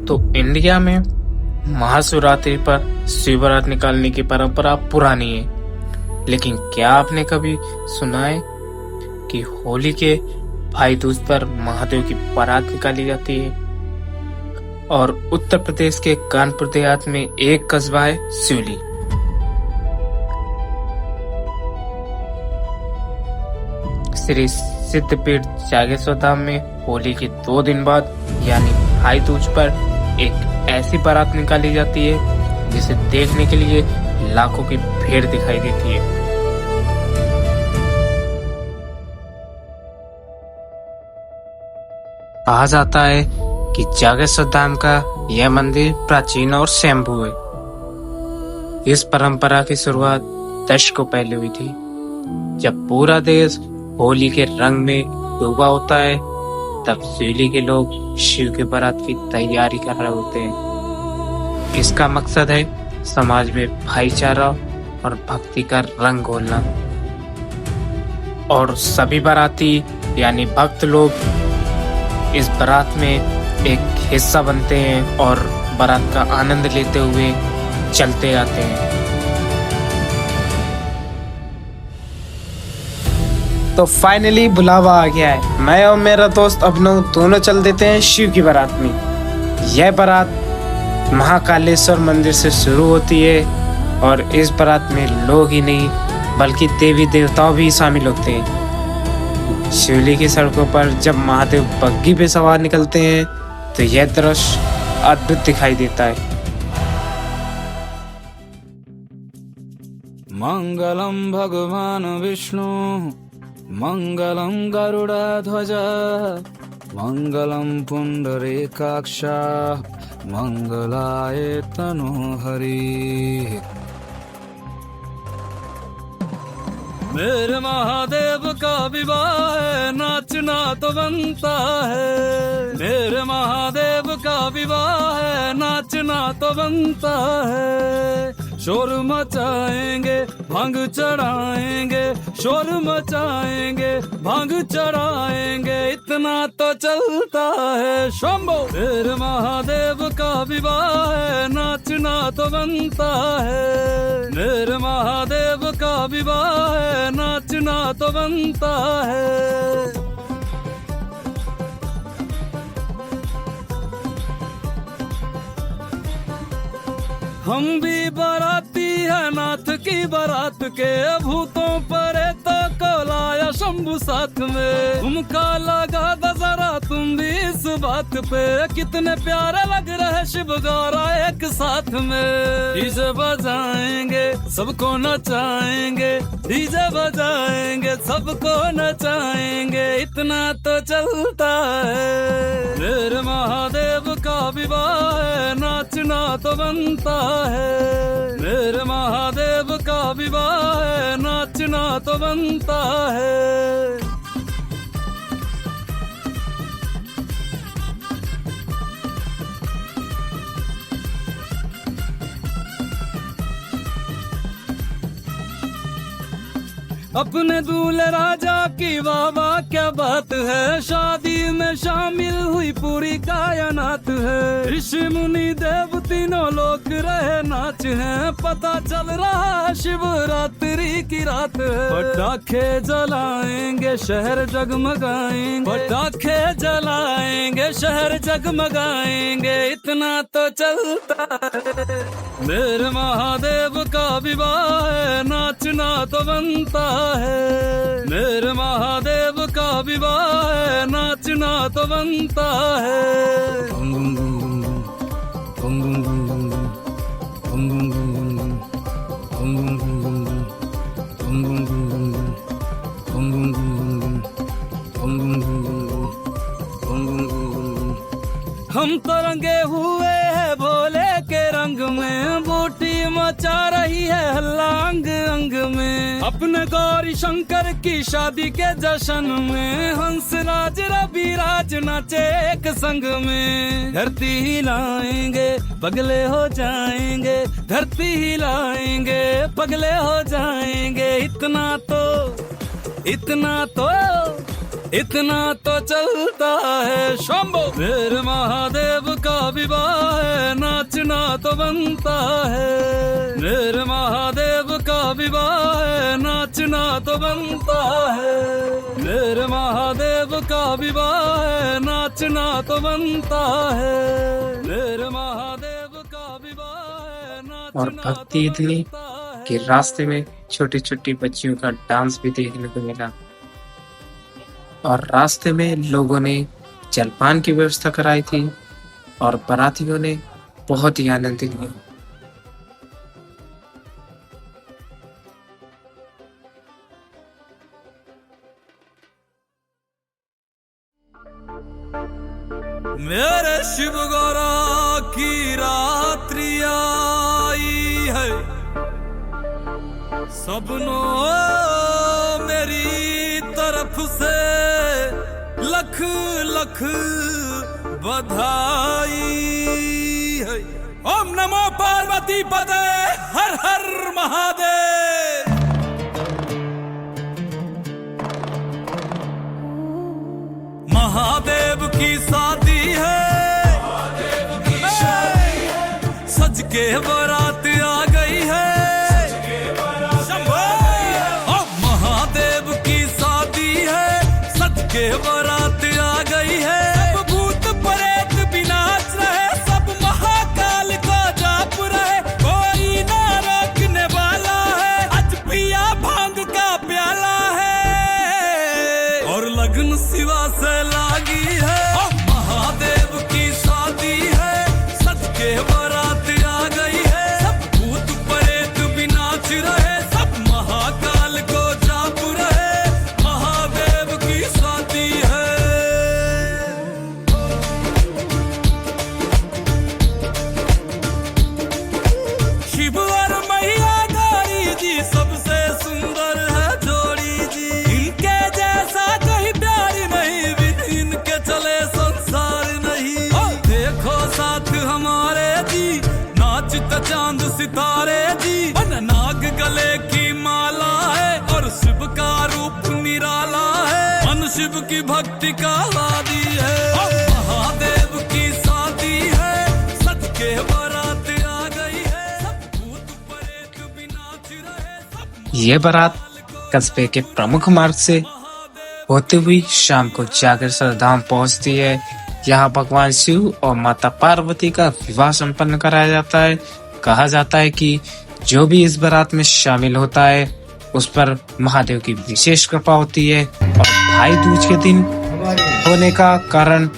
तो इंडिया में महाशिवरात्रि पर शिव बारात निकालने की परंपरा पुरानी है, लेकिन क्या आपने कभी सुना है कि होली के भाई दूज पर महादेव की बारात निकाली जाती है? और उत्तर प्रदेश के कानपुर देहात में एक कस्बा है सिवली। श्री सिद्धपीठ जागेश्वर धाम में होली के 2 दिन बाद यानी भाई दूज पर एक ऐसी बारात निकाली जाती है जिसे देखने के लिए लाखों की भीड़ दिखाई देती है। कहा जाता है कि जागेश्वर धाम का यह मंदिर प्राचीन और स्वयंभू है। इस परंपरा की शुरुआत दशकों पहले हुई थी, जब पूरा देश होली के रंग में डूबा होता है। तब सिवली के लोग शिव के बारात की तैयारी कर रहे होते हैं। इसका मकसद है समाज में भाईचारा और भक्ति का रंग घोलना। और सभी बाराती यानी भक्त लोग इस बारात में एक हिस्सा बनते हैं और बारात का आनंद लेते हुए चलते आते हैं। तो फाइनली बुलावा आ गया है। मैं और मेरा दोस्त अभिनव दोनों चल देते हैं शिव की बारात में। यह बारात महाकालेश्वर मंदिर से शुरू होती है और इस बारात में लोग ही नहीं बल्कि देवी देवताओं भी शामिल होते हैं। शिवली की सड़कों पर जब महादेव बग्घी पे सवार निकलते हैं तो यह दृश्य अद्भुत दिखाई देता है। मंगलम भगवान विष्णु मंगलम गरुड़ध्वज मंगलम पुंडरीकाक्ष मंगलाय तनोहरि। मेरे महादेव का विवाह है, नाचना तो बनता है। मेरे महादेव का विवाह है, नाचना तो बनता है। शोर मचाएंगे भांग चढ़ाएंगे, शोर मचाएंगे भांग चढ़ाएंगे, इतना तो चलता है शंभो। मेरे महादेव का विवाह है, नाचना तो बनता है। मेरे महादेव का विवाह है, नाचना तो बनता है। हम भी बाराती है नाथ की बारात के, भूतों पर तो कोलाया शंभु साथ में। तुमका लगा दजरा तुम भी इस बात पे, कितने प्यारे लग रहे शिव गौरा एक साथ में। डीजे बजाएंगे सबको नचाएंगे, डीजे बजाएंगे सबको नचाएंगे, इतना तो चलता है। मेरे महादेव का विवाह है, नाचना तो बनता है। मेरे महादेव का विवाह है, नाचना तो बनता है। अपने दूल्हे राजा की वाह क्या बात है, शादी में शामिल हुई पूरी कायनात है। ऋषि मुनि देव तीनों लोग रहे नाच है, पता चल रहा शिवरात्रि की रात है। पटाखे जलाएंगे शहर जगमगाएंगे, पटाखे जलाएंगे शहर जगमगाएंगे, इतना तो चलता है। मेरे महादेव का विवाह है, नाचना तो बनता है। मेरे महादेव का विवाह है, नाचना तो बनता है। हम तो रंगे हुए हैं भोले के रंग में, बूटी मचा रही है हल्ला अंग अंग में। अपने गौरी शंकर की शादी के जश्न में, हंसराज रविराज नाचे एक संग में। धरती हिलाएंगे पगले हो जाएंगे, धरती हिलाएंगे पगले हो जाएंगे, इतना तो इतना तो चलता है शंभो, मेरे महादेव का विवाह है, नाचना तो बनता है। मेरे महादेव का विवाह है, नाचना तो बनता है। मेरे महादेव का विवाह है, नाचना तो बनता है। मेरे महादेव का विवाह है, और नाचना तो भक्ति इतनी बनता है। कि रास्ते में छोटी छोटी बच्चियों का डांस भी देखने को मिला और रास्ते में लोगों ने जलपान की व्यवस्था कराई थी और बारातियों ने बहुत ही आनंद लिया। मेरे शिव गौरा की रात्रि आई है, सबनो मेरी तरफ से लख लख बधाई है। ओम नमो पार्वती पते, हर हर महादेव। महादेव की शादी है, सज के बारात आ गई है। शंभो! ओ महादेव की शादी है, सज के बारात आ गई है। सब भूत प्रेत भी नाच रहे, सब महाकाल का जाप रहे, कोई ना रोकने वाला है। आज पिया भांग का प्याला है और लगन शिवा से लागी है। ओ महादेव की शादी है, सज के बारात आ गई है। सब भूत प्रेत भी नाच रहे, सब महाकाल को जाप रहे, महादेव की शादी है। शिव और मैया गौरी जी सबसे सुंदर है जोड़ी जी, इनके जैसा कहीं प्यार नहीं, बिन इनके चले संसार नहीं। ओ देखो साथ हमारे जी, नाचता चांद सितारे जी। मन नाग गले की माला है और शिव का रूप निराला है, मन शिव की भक्ति का वादी है। ओ महादेव की शादी है, सज के बारात आ गई है। सब भूत प्रेत भी नाच रहे, सब ये बारात कस्बे के प्रमुख मार्ग से होते हुए शाम को जागेश्वर धाम पहुंचती है। यहाँ भगवान शिव और माता पार्वती का विवाह संपन्न कराया जाता है। कहा जाता है कि जो भी इस बारात में शामिल होता है उस पर महादेव की विशेष कृपा होती है और भाई दूज के दिन होने का कारण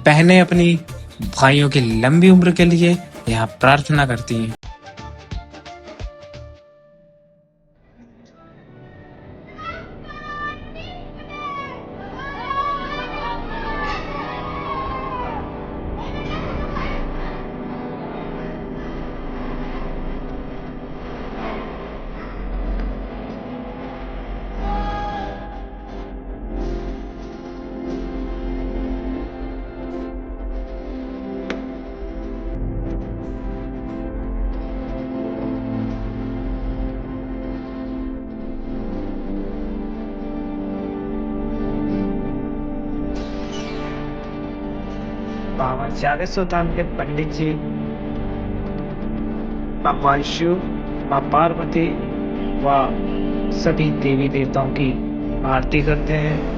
बहनें अपनी भाइयों की लंबी उम्र के लिए यहाँ प्रार्थना करती हैं। बाबा जागेश्वर धाम के पंडित जी भगवान शिव, माँ पार्वती व सभी देवी देवताओं की आरती करते हैं।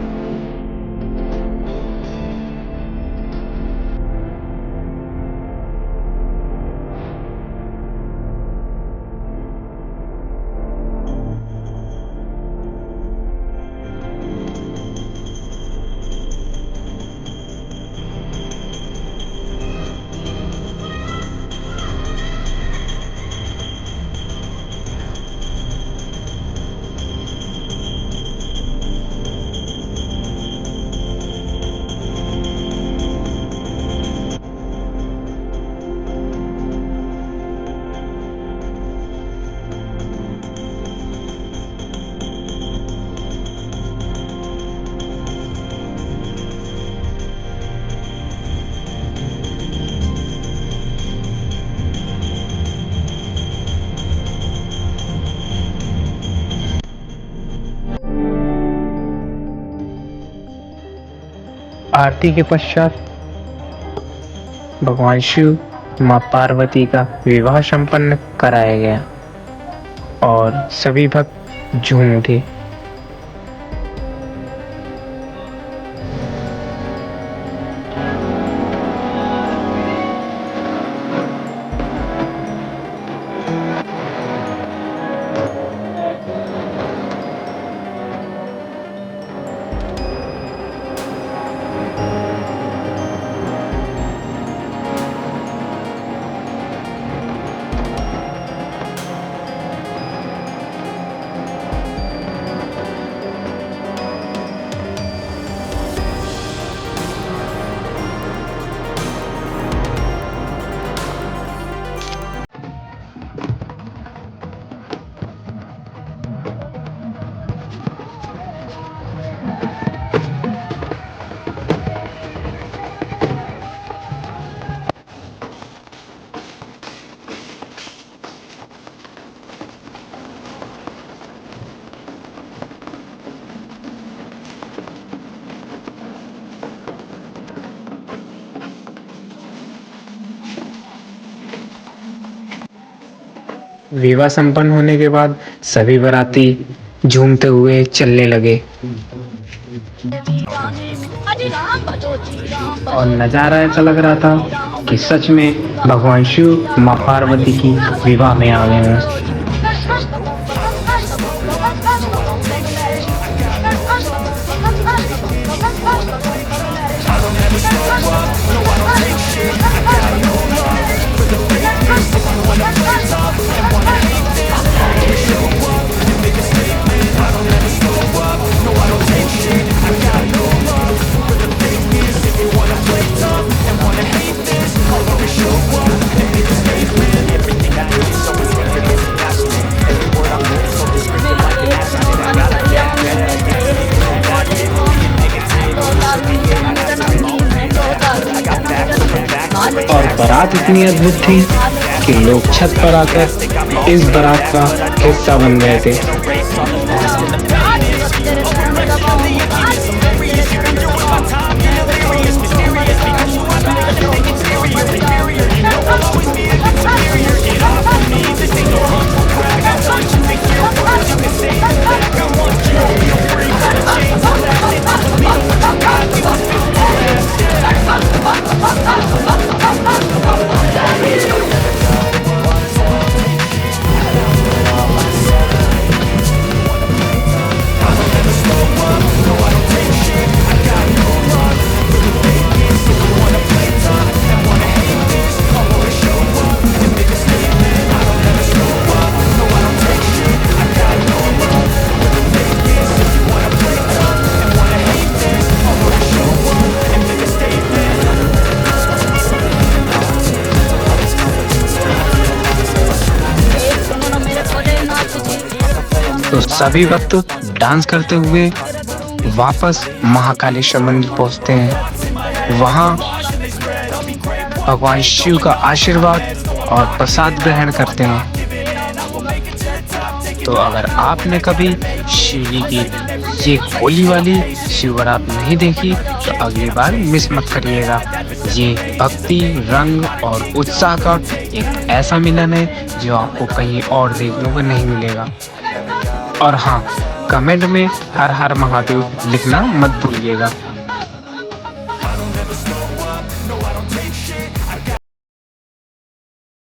आरती के पश्चात भगवान शिव मां पार्वती का विवाह संपन्न कराया गया और सभी भक्त झूम उठे। विवाह संपन्न होने के बाद सभी बाराती झूमते हुए चलने लगे और नजारा ऐसा लग रहा था कि सच में भगवान शिव मां पार्वती की विवाह में आ गए हैं। और बारात इतनी अद्भुत थी कि लोग छत पर आकर इस बारात का हिस्सा बन गए थे। तो सभी भक्त डांस करते हुए वापस महाकालेश्वर मंदिर पहुंचते हैं। वहां भगवान शिव का आशीर्वाद और प्रसाद ग्रहण करते हैं। तो अगर आपने कभी शिव जी की ये होली वाली शिव बारात नहीं देखी तो अगली बार मिस मत करिएगा। ये भक्ति, रंग और उत्साह का एक ऐसा मिलन है जो आपको कहीं और देखने को नहीं मिलेगा। और हाँ, कमेंट में हर हर महादेव लिखना मत भूलिएगा।